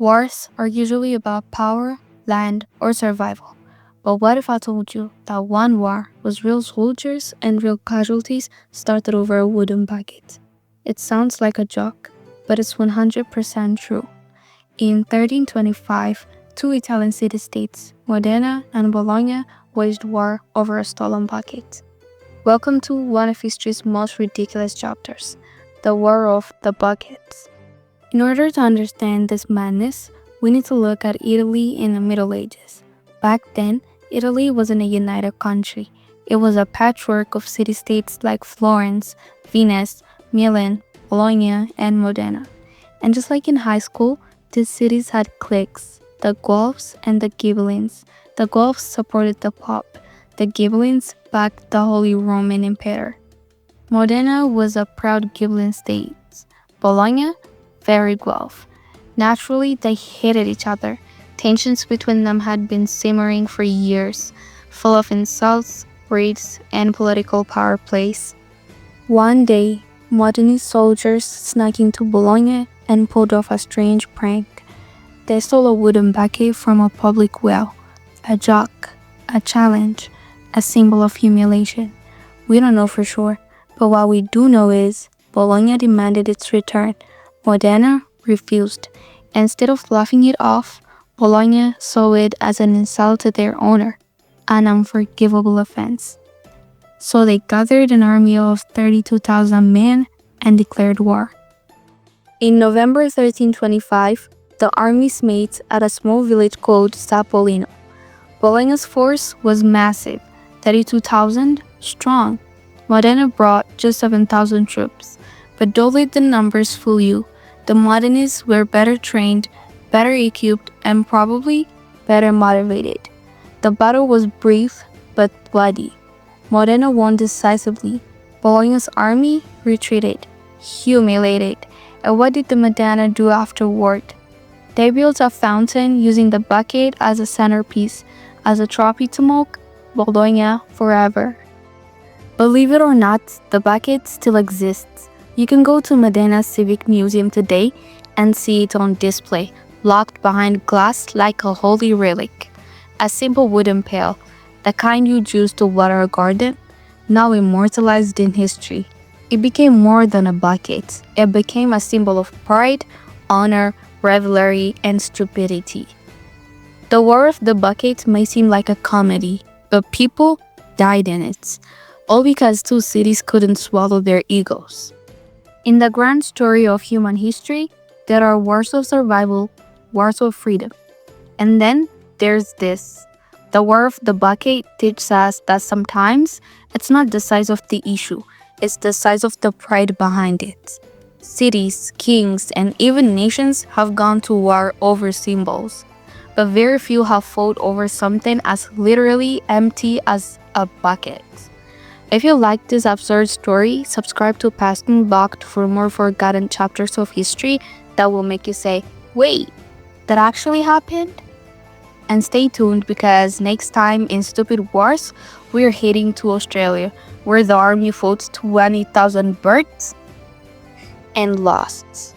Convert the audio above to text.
Wars are usually about power, land, or survival. But what if I told you that one war was real soldiers and real casualties started over a wooden bucket? It sounds like a joke, but it's 100% true. In 1325, two Italian city-states, Modena and Bologna, waged war over a stolen bucket. Welcome to one of history's most ridiculous chapters, the War of the Buckets. In order to understand this madness, we need to look at Italy in the Middle Ages. Back then, Italy wasn't a united country. It was a patchwork of city-states like Florence, Venice, Milan, Bologna, and Modena. And just like in high school, these cities had cliques, the Guelphs and the Ghibellines. The Guelphs supported the Pope. The Ghibellines backed the Holy Roman Empire. Modena was a proud Ghibelline state. Bologna, very Guelph. Naturally, they hated each other. Tensions between them had been simmering for years, full of insults, raids, and political power plays. One day, Modenese soldiers snuck into Bologna and pulled off a strange prank. They stole a wooden bucket from a public well, a joke, a challenge, a symbol of humiliation. We don't know for sure, but what we do know is Bologna demanded its return. Modena refused. Instead of laughing it off, Bologna saw it as an insult to their owner, an unforgivable offense. So they gathered an army of 32,000 men and declared war. In November 1325, the armies met at a small village called Sapolino. Bologna's force was massive, 32,000 strong. Modena brought just 7,000 troops. But don't let the numbers fool you. The Modenese were better trained, better equipped, and probably better motivated. The battle was brief but bloody. Modena won decisively. Bologna's army retreated, humiliated. And what did the Modena do afterward? They built a fountain using the bucket as a centerpiece, as a trophy to mock Bologna forever. Believe it or not, the bucket still exists. You can go to Modena's Civic Museum today and see it on display, locked behind glass like a holy relic. A simple wooden pail, the kind you use to water a garden, now immortalized in history. It became more than a bucket. It became a symbol of pride, honor, rivalry, and stupidity. The War of the Bucket may seem like a comedy, but people died in it, all because two cities couldn't swallow their egos. In the grand story of human history, there are wars of survival, wars of freedom. And then there's this. The War of the Bucket teaches us that sometimes it's not the size of the issue, it's the size of the pride behind it. Cities, kings, and even nations have gone to war over symbols, but very few have fought over something as literally empty as a bucket. If you like this absurd story, subscribe to Passion Blocked for more forgotten chapters of history that will make you say, wait, that actually happened? And stay tuned because next time in Stupid Wars, we're heading to Australia, where the army fought 20,000 birds and lost.